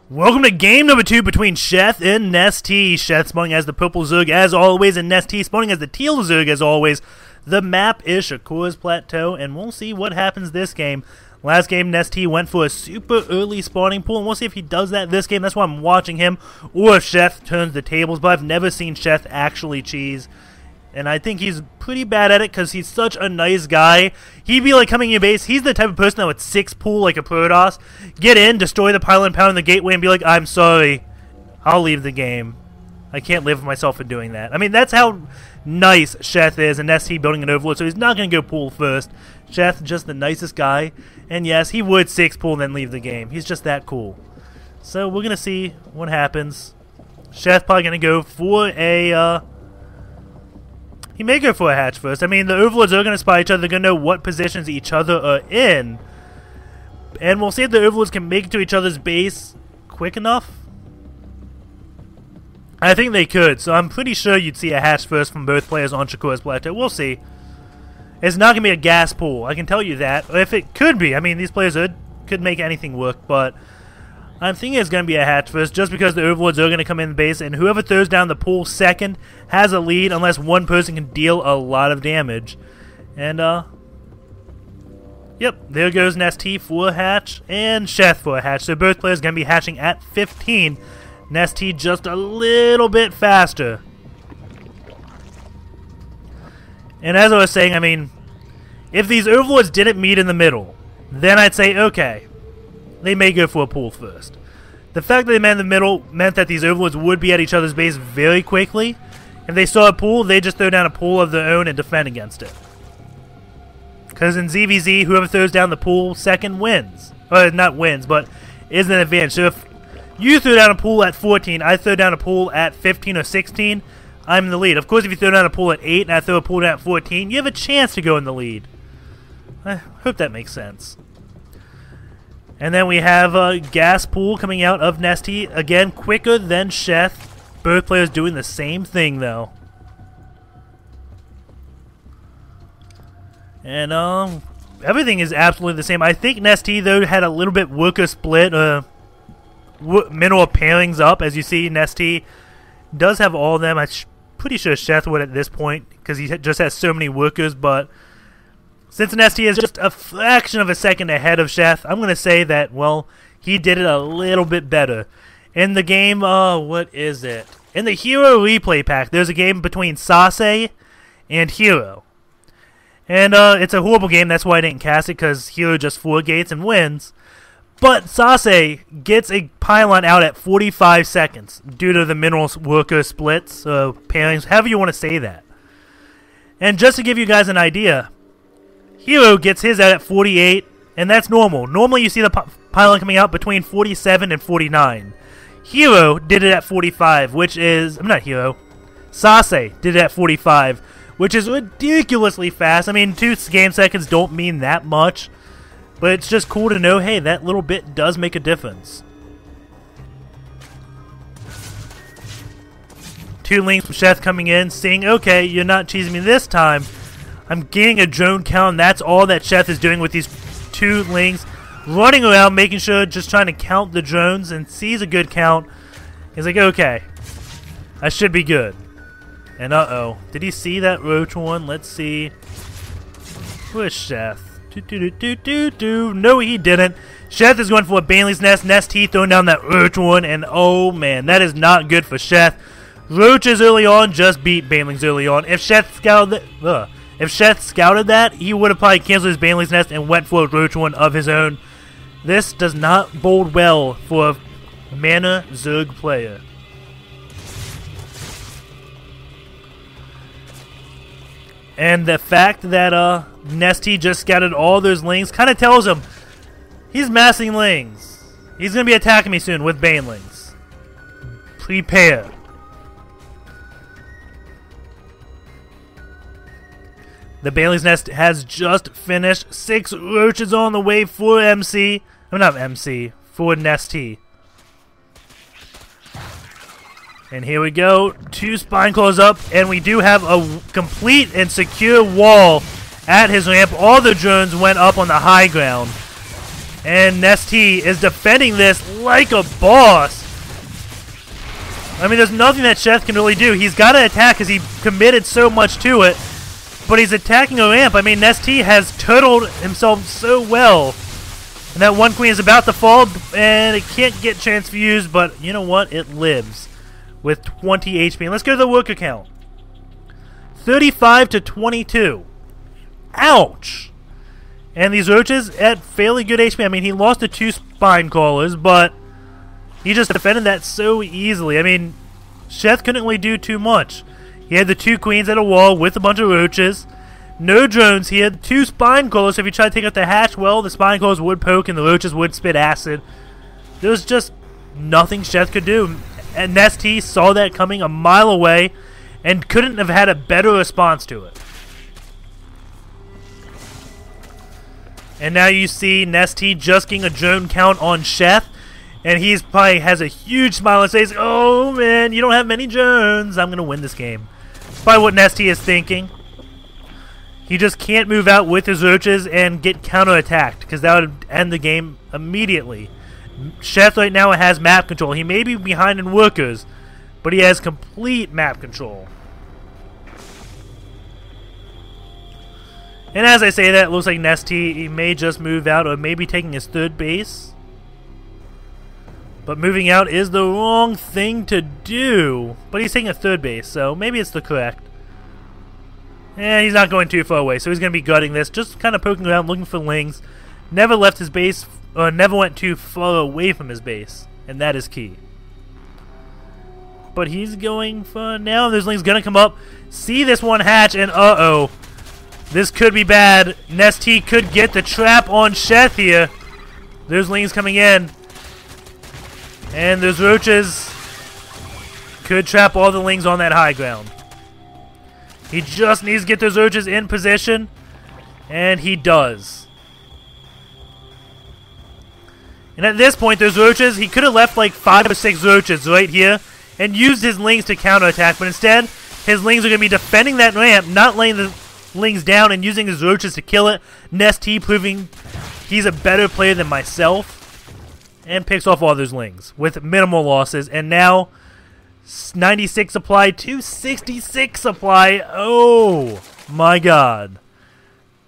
Welcome to game number 2 between Sheth and Nestea. Sheth spawning as the purple Zerg as always, and Nestea spawning as the teal Zerg as always. The map is Shakuras Plateau, and we'll see what happens this game. Last game, Nestea went for a super early spawning pool, and we'll see if he does that this game. That's why I'm watching him, or if Sheth turns the tables, but I've never seen Sheth actually cheese. And I think he's pretty bad at it because he's such a nice guy. He'd be like coming in your base. He's the type of person that would 6 pool like a Protoss, get in, destroy the pylon, pound the gateway, and be like, I'm sorry, I'll leave the game. I can't live with myself for doing that. I mean, that's how nice Sheth is, and Nestea building an overlord, so he's not going to go pool first. Sheth, just the nicest guy. And yes, he would 6 pool and then leave the game. He's just that cool. So we're going to see what happens. Sheth probably going to go for a... He may go for a hatch first. I mean, the overlords are going to spy each other. They're going to know what positions each other are in. And we'll see if the overlords can make it to each other's base quick enough. I think they could. So I'm pretty sure you'd see a hatch first from both players on Shakuras Plateau. We'll see. It's not going to be a gas pool. I can tell you that. If it could be. I mean, these players could make anything work. But I'm thinking it's going to be a hatch first, just because the overlords are going to come in the base, and whoever throws down the pool second has a lead, unless one person can deal a lot of damage. And yep, there goes Nestea for a hatch, and Sheth for a hatch. So both players are going to be hatching at 15. Nestea just a little bit faster. And as I was saying, I mean, if these overlords didn't meet in the middle, then I'd say, okay, they may go for a pool first. The fact that they met in the middle meant that these overlords would be at each other's base very quickly. If they saw a pool, they just throw down a pool of their own and defend against it. Because in ZVZ, whoever throws down the pool second wins. Or not wins, but is an advantage. So if you throw down a pool at 14, I throw down a pool at 15 or 16, I'm in the lead. Of course, if you throw down a pool at 8 and I throw a pool down at 14, you have a chance to go in the lead. I hope that makes sense. And then we have a gas pool coming out of Nestea. Again, quicker than Sheth. Both players doing the same thing, though. And everything is absolutely the same. I think Nestea, though, had a little bit worker split. Mineral pairings up. As you see, Nestea does have all of them. I'm pretty sure Sheth would at this point, because he just has so many workers, but since Nestea is just a fraction of a second ahead of Sheth, I'm going to say that, well, he did it a little bit better. In the game, what is it? In the Hero Replay Pack, there's a game between Sase and Hero. And it's a horrible game, that's why I didn't cast it, because Hero just 4 gates and wins. But Sase gets a pylon out at 45 seconds due to the mineral worker splits, pairings, however you want to say that. And just to give you guys an idea, Hero gets his out at 48, and that's normal. Normally you see the pylon coming out between 47 and 49. Hero did it at 45, which is... I'm not Hero. Sase did it at 45, which is ridiculously fast. I mean, 2 game seconds don't mean that much, but it's just cool to know, hey, that little bit does make a difference. 2 links from Sheth coming in, saying, okay, you're not cheesing me this time. I'm getting a drone count, and that's all that Sheth is doing with these 2 links. Running around, making sure, just trying to count the drones, and sees a good count. He's like, okay, I should be good. And uh-oh. Did he see that roach one? Let's see. Where's Sheth? No, he didn't. Sheth is going for a Baneley's Nest. Nestea throwing down that roach one, and oh man, that is not good for Sheth. Roaches early on just beat Banelings early on. If Sheth scouted that, he would have probably canceled his Baneley's Nest and went for a roach one of his own. This does not bode well for a Mana Zerg player. And the fact that Nestea just scouted all those lings kind of tells him he's massing lings. He's going to be attacking me soon with Banelings. Prepare. The Bailey's Nest has just finished. 6 roaches on the way for MC. I'm not MC, for Nestea. And here we go. 2 spine claws up, and we do have a complete and secure wall at his ramp. All the drones went up on the high ground. And Nestea is defending this like a boss. I mean, there's nothing that Sheth can really do. He's got to attack because he committed so much to it. But he's attacking a ramp. I mean, Nestea has turtled himself so well. And that one queen is about to fall, and it can't get transfused. But you know what? It lives with 20 HP. And let's go to the worker count. 35 to 22. Ouch! And these roaches at fairly good HP. I mean, he lost to 2 spine crawlers, but he just defended that so easily. I mean, Sheth couldn't really do too much. He had the 2 queens at a wall with a bunch of roaches. No drones. He had 2 spine crawlers, so if you try to take out the hatch, well, the spine crawlers would poke and the roaches would spit acid. There was just nothing Sheth could do. And Nestea saw that coming a mile away and couldn't have had a better response to it. And now you see Nestea just getting a drone count on Sheth. And he's probably has a huge smile and says, "Oh man, you don't have many drones. I'm going to win this game." Probably what Nestea is thinking. He just can't move out with his roaches and get counterattacked, because that would end the game immediately. Sheth right now has map control. He may be behind in workers, but he has complete map control. And as I say that, it looks like Nestea, he may just move out or maybe taking his 3rd base. But moving out is the wrong thing to do. But he's taking a 3rd base, so maybe it's the correct. And he's not going too far away, so he's going to be gutting this. Just kind of poking around, looking for lings. Never left his base, or never went too far away from his base. And that is key. But he's going for now. There's lings going to come up. See this one hatch, and uh-oh. This could be bad. Nestea could get the trap on Sheth here. There's lings coming in. And those roaches could trap all the lings on that high ground. He just needs to get those roaches in position. And he does. And at this point, those roaches, he could have left like 5 or 6 roaches right here and used his lings to counterattack. But instead, his lings are going to be defending that ramp, not laying the lings down and using his roaches to kill it. Nestea proving he's a better player than myself. And picks off all those lings with minimal losses. And now 96 supply to 66 supply. Oh my god.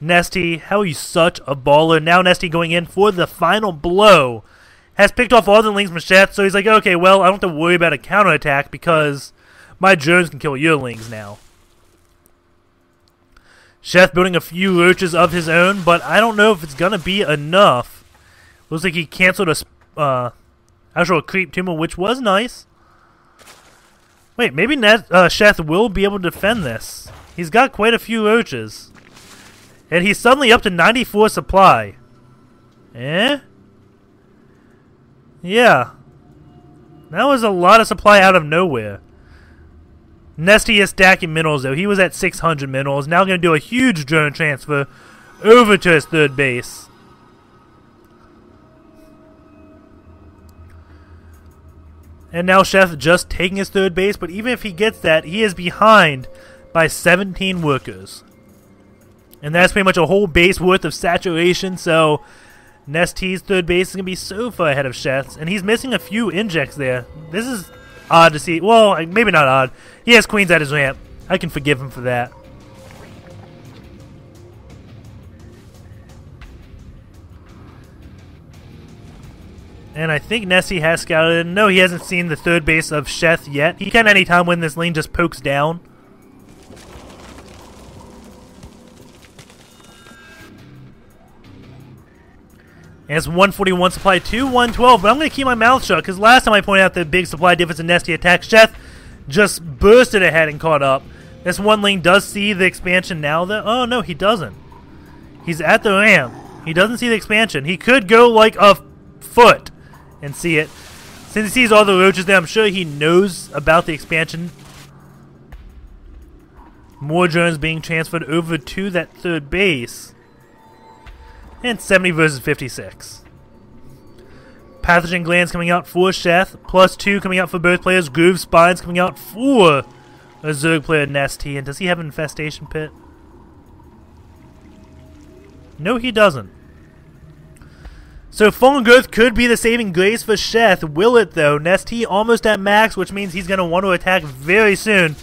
Nestea, how are you such a baller? Now Nestea going in for the final blow. Has picked off all the lings from Sheth. So he's like, okay, well, I don't have to worry about a counterattack because my drones can kill your lings now. Sheth building a few roaches of his own, but I don't know if it's going to be enough. Looks like he canceled a actual creep tumor, which was nice. Wait, maybe Sheth will be able to defend this. He's got quite a few roaches. And he's suddenly up to 94 supply. Eh? Yeah. That was a lot of supply out of nowhere. Nestea is stacking minerals, though. He was at 600 minerals. Now going to do a huge drone transfer over to his 3rd base. And now Sheth just taking his 3rd base, but even if he gets that, he is behind by 17 workers. And that's pretty much a whole base worth of saturation, so Nestea's 3rd base is going to be so far ahead of Sheth's. And he's missing a few injects there. This is odd to see. Well, maybe not odd. He has queens at his ramp. I can forgive him for that. And I think Nestea has scouted. No, he hasn't seen the 3rd base of Sheth yet. He can anytime when this lane just pokes down. And it's 141 supply to 112, but I'm going to keep my mouth shut because last time I pointed out the big supply difference in Nestea attack, Sheth just bursted ahead and caught up. This one lane does see the expansion now. Oh, no, he doesn't. He's at the ramp. He doesn't see the expansion. He could go like a foot and see it. Since he sees all the roaches there, I'm sure he knows about the expansion. More drones being transferred over to that 3rd base. And 70 versus 56. Pathogen glands coming out for Sheth. +2 coming out for both players. Groove spines coming out for a Zerg player, Nestea. And does he have an infestation pit? No, he doesn't. So Fallen Growth could be the saving grace for Sheth. Will it though? Nestea almost at max, which means he's going to want to attack very soon.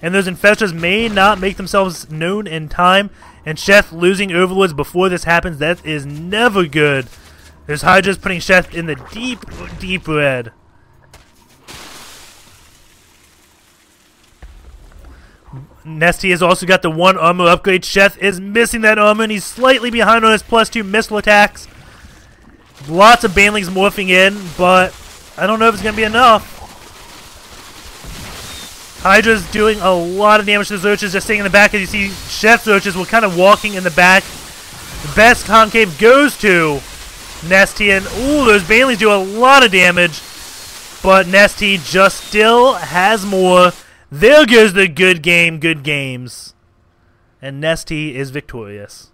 And those Infestors may not make themselves known in time. And Sheth losing Overlords before this happens, that is never good. There's Hydras putting Sheth in the deep, deep red. Nestea has also got the 1 armor upgrade. Sheth is missing that armor, and he's slightly behind on his +2 missile attacks. Lots of Banelings morphing in, but I don't know if it's going to be enough. Hydra's doing a lot of damage to the Roaches, just staying in the back. As you see, Sheth's Roaches were kind of walking in the back. The best concave goes to Nestea, and ooh, those Banelings do a lot of damage. But Nestea just still has more. There goes the good game, good games. And Nestea is victorious.